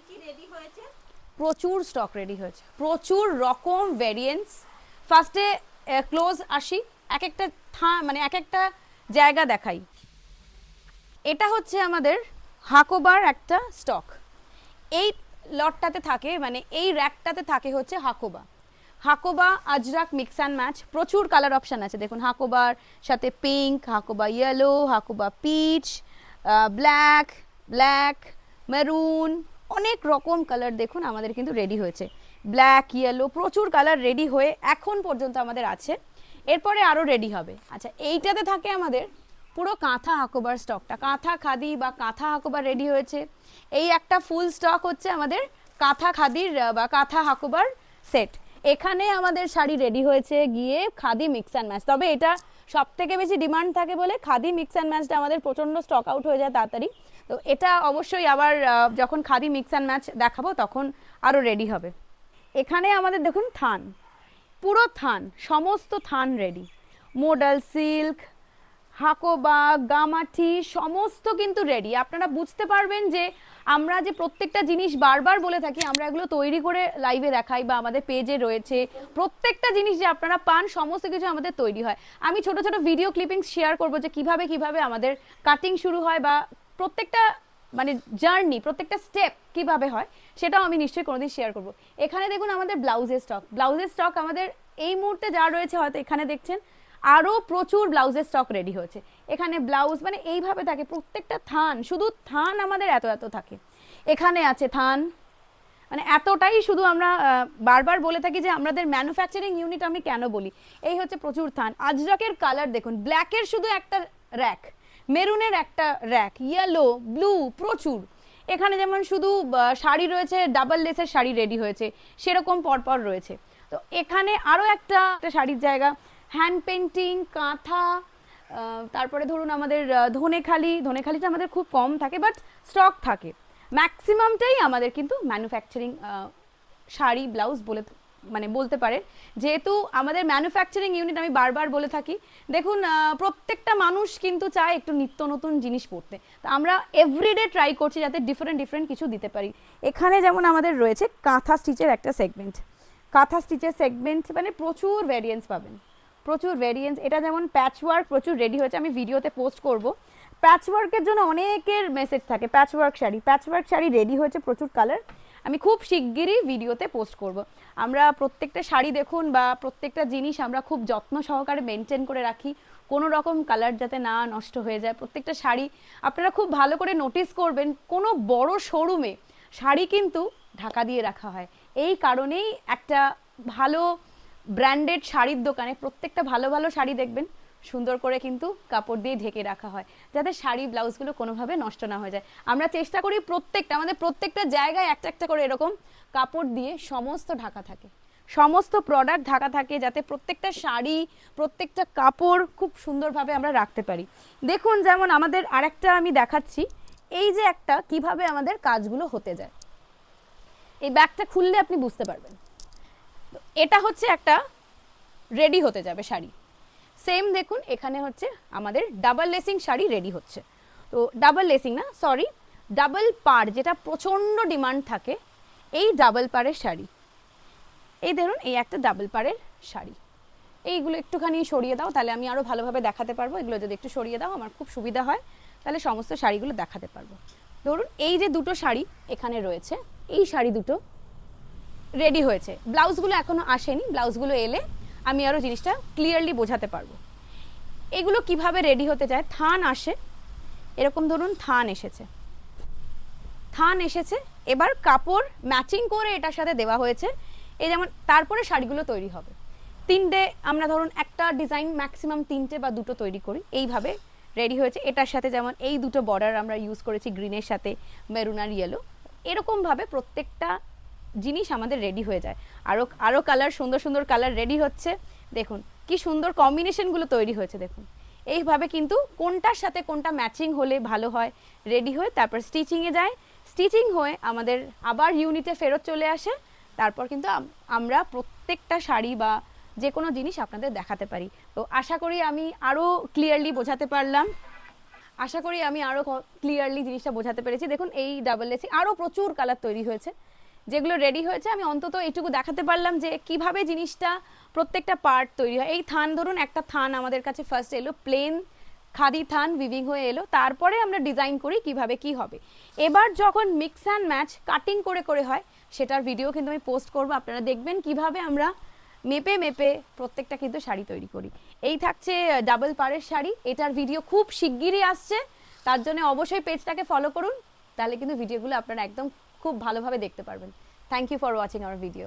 কি রেডি হয়েছে? প্রচুর স্টক রেডি হয়েছে, প্রচুর রকম ভেরিয়েন্টস। ফার্স্টে ক্লোজ আসি, এক একটা মানে এক একটা জায়গা দেখাই। এটা হচ্ছে আমাদের হাকোবার একটা স্টক। এই লটটাতে থাকে, মানে এই র্যাকটাতে থাকে হচ্ছে Hakoba. Hakoba Ajrakh mix and match, প্রচুর কালার অপশান আছে। দেখুন হাকোবার সাথে pink, Hakoba yellow, Hakoba peach, black, black maroon, অনেক রকম কালার দেখুন আমাদের কিন্তু রেডি হয়েছে। ব্ল্যাক, ইয়েলো, প্রচুর কালার রেডি হয়ে এখন পর্যন্ত আমাদের আছে, এরপরে আরও রেডি হবে। আচ্ছা, এইটাতে থাকে আমাদের পুরো কাঁথা হাকোবার স্টকটা। কাঁথা খাদি বা কাঁথা হাকোবার রেডি হয়েছে। এই একটা ফুল স্টক হচ্ছে আমাদের কাঁথা খাদির বা কাঁথা হাকোবার সেট। এখানে আমাদের শাড়ি রেডি হয়েছে গিয়ে খাদি মিক্স অ্যান্ড ম্যাচ। তবে এটা সব থেকে বেশি ডিমান্ড থাকে বলে খাদি মিক্স অ্যান্ড ম্যাচটা আমাদের প্রচণ্ড স্টক আউট হয়ে যায় তাড়াতাড়ি। তো এটা অবশ্যই আবার যখন খাদি মিক্স অ্যান্ড ম্যাচ দেখাবো তখন আরও রেডি হবে। এখানে আমাদের দেখুন থান, পুরো থান, সমস্ত থান রেডি। মোডাল সিল্ক, হাকোবা, গামাঠি সমস্ত কিন্তু রেডি। আপনারা বুঝতে পারবেন যে আমরা যে প্রত্যেকটা জিনিস বারবার বলে থাকি, আমরা এগুলো তৈরি করে লাইভে দেখাই বা আমাদের পেজে রয়েছে। প্রত্যেকটা জিনিস যে আপনারা পান সমস্ত কিছু আমাদের তৈরি হয়। আমি ছোট ছোট ভিডিও ক্লিপিংস শেয়ার করবো যে কিভাবে কিভাবে আমাদের কাটিং শুরু হয় বা প্রত্যেকটা মানে জার্নি, প্রত্যেকটা স্টেপ কিভাবে হয় সেটাও আমি নিশ্চয়ই কোনোদিন শেয়ার করবো। এখানে দেখুন আমাদের ব্লাউজের স্টক। ব্লাউজের স্টক আমাদের এই মুহূর্তে যা রয়েছে, হয়তো এখানে দেখছেন আরও প্রচুর ব্লাউজের স্টক রেডি হয়েছে। এখানে ব্লাউজ মানে এইভাবে থাকে, প্রত্যেকটা থান, শুধু থান আমাদের এত এত থাকে। এখানে আছে থান, মানে এতটাই। শুধু আমরা বারবার বলে থাকি যে আমাদের ম্যানুফ্যাকচারিং ইউনিট আমি কেন বলি, এই হচ্ছে প্রচুর থান। আজরাকের কালার দেখুন, ব্ল্যাকের শুধু একটা র্যাক, মেরুনের একটা র্যাক, ইয়েলো, ব্লু, প্রচুর। এখানে যেমন শুধু শাড়ি রয়েছে, ডাবল লেসের শাড়ি রেডি হয়েছে, সেরকম পরপর রয়েছে। তো এখানে আরও একটা শাড়ির জায়গা, হ্যান্ড পেন্টিং, কাঁথা, তারপরে ধরুন আমাদের ধনেখালিটা আমাদের খুব কম থাকে বাট স্টক থাকে। ম্যাক্সিমামটাই আমাদের কিন্তু ম্যানুফ্যাকচারিং শাড়ি ব্লাউজ মানে বলতে পারেন। যেহেতু আমাদের ম্যানুফ্যাকচারিং ইউনিট আমি বারবার বলে থাকি, দেখুন প্রত্যেকটা মানুষ কিন্তু চায় একটু নিত্য নতুন জিনিস পরতে। তো আমরা এভরিডে ট্রাই করছি যাতে ডিফারেন্ট ডিফারেন্ট কিছু দিতে পারি। এখানে যেমন আমাদের রয়েছে কাঁথা স্টিচের একটা সেগমেন্ট। কাঁথা স্টিচের সেগমেন্ট মানে প্রচুর ভ্যারিয়েন্স পাবেন, প্রচুর ভ্যারিয়েন্স। এটা যেমন প্যাচওয়ার্ক প্রচুর রেডি হয়েছে, আমি ভিডিওতে পোস্ট করব। প্যাচওয়ার্কের জন্য অনেকের মেসেজ থাকে, প্যাচওয়ার্ক শাড়ি রেডি হয়েছে, প্রচুর কালার। আমি খুব শিগগিরই ভিডিওতে পোস্ট করব। আমরা প্রত্যেকটা শাড়ি দেখুন বা প্রত্যেকটা জিনিস আমরা খুব যত্ন সহকারে মেনটেন করে রাখি, কোনো রকম কালার যাতে না নষ্ট হয়ে যায়। প্রত্যেকটা শাড়ি আপনারা খুব ভালো করে নোটিস করবেন, কোনো বড় শোরুমে শাড়ি কিন্তু ঢাকা দিয়ে রাখা হয়। এই কারণেই একটা ভালো ব্র্যান্ডেড শাড়ির দোকানে প্রত্যেকটা ভালো ভালো শাড়ি দেখবেন সুন্দর করে কিন্তু কাপড় দিয়ে ঢেকে রাখা হয়, যাতে শাড়ি ব্লাউজগুলো কোনোভাবে নষ্ট না হয়ে যায়। আমরা চেষ্টা করি আমাদের প্রত্যেকটা জায়গায় একটা একটা করে এরকম কাপড় দিয়ে সমস্ত ঢাকা থাকে, সমস্ত প্রোডাক্ট ঢাকা থাকে, যাতে প্রত্যেকটা শাড়ি, প্রত্যেকটা কাপড় খুব সুন্দরভাবে আমরা রাখতে পারি। দেখুন যেমন আমাদের আরেকটা আমি দেখাচ্ছি, এই যে একটা কিভাবে আমাদের কাজগুলো হতে যায়। এই ব্যাগটা খুললে আপনি বুঝতে পারবেন। এটা হচ্ছে একটা রেডি হতে যাবে শাড়ি। সেম দেখুন এখানে হচ্ছে আমাদের ডাবল লেসিং শাড়ি রেডি হচ্ছে। তো ডাবল লেসিং না, সরি, ডাবল পাড়, যেটা প্রচণ্ড ডিমান্ড থাকে, এই ডাবল পাড়ের শাড়ি। এই ধরুন এই একটা ডাবল পাড়ের শাড়ি। এইগুলো একটুখানি সরিয়ে দাও, তাহলে আমি আরও ভালোভাবে দেখাতে পারবো। এগুলো যদি একটু সরিয়ে দাও আমার খুব সুবিধা হয়, তাহলে সমস্ত শাড়িগুলো দেখাতে পারবো। ধরুন এই যে দুটো শাড়ি এখানে রয়েছে, এই শাড়ি দুটো রেডি হয়েছে। ব্লাউজগুলো এখনো আসেনি, ব্লাউজগুলো এলে আমি আরও জিনিসটা ক্লিয়ারলি বোঝাতে পারবো। এগুলো কিভাবে রেডি হতে যায়, থান আসে, এরকম ধরুন থান এসেছে, এবার কাপড় ম্যাচিং করে এটার সাথে দেওয়া হয়েছে। এই যেমন তারপরে শাড়িগুলো তৈরি হবে। তিনটে আমরা ধরুন একটা ডিজাইন ম্যাক্সিমাম তিনটে বা দুটো তৈরি করি, এইভাবে রেডি হয়েছে। এটার সাথে যেমন এই দুটো বর্ডার আমরা ইউজ করেছি, গ্রিনের সাথে মেরুন আর ইয়েলো, এরকমভাবে প্রত্যেকটা জিনিস আমাদের রেডি হয়ে যায়। আরও কালার, সুন্দর সুন্দর কালার রেডি হচ্ছে। দেখুন কি সুন্দর কম্বিনেশনগুলো তৈরি হয়েছে। দেখুন এইভাবে কিন্তু কোনটার সাথে কোনটা ম্যাচিং হলে ভালো হয়, রেডি হয়ে তারপর স্টিচিংয়ে যায়, স্টিচিং হয়ে আমাদের আবার ইউনিটে ফেরত চলে আসে। তারপর কিন্তু আমরা প্রত্যেকটা শাড়ি বা যে কোনো জিনিস আপনাদের দেখাতে পারি। তো আশা করি আমি আরও ক্লিয়ারলি বোঝাতে পারলাম। আশা করি আমি আরও ক্লিয়ারলি জিনিসটা বোঝাতে পেরেছি। দেখুন এই ডাবল লেসি আরও প্রচুর কালার তৈরি হয়েছে, যেগুলো রেডি হয়েছে। আমি অন্তত এইটুকু দেখাতে পারলাম যে কিভাবে জিনিসটা প্রত্যেকটা পার্ট তৈরি হয়। এই থান ধরুন, একটা থান আমাদের কাছে ফার্স্ট এলো প্লেন খাদি থান উইভিং হয়ে এলো, তারপরে আমরা ডিজাইন করি কিভাবে কি হবে। এবার যখন মিক্স অ্যান্ড ম্যাচ কাটিং করে করে হয়, সেটার ভিডিও কিন্তু আমি পোস্ট করবো, আপনারা দেখবেন কিভাবে আমরা মেপে মেপে প্রত্যেকটা কিন্তু শাড়ি তৈরি করি। এই থাকছে ডাবল পাড়ের শাড়ি, এটার ভিডিও খুব শিগগিরই আসছে, তার জন্য অবশ্যই পেজটাকে ফলো করুন, তাহলে কিন্তু ভিডিওগুলো আপনারা একদম খুব ভালোভাবে দেখতে পারবেন। Thank you for watching our video.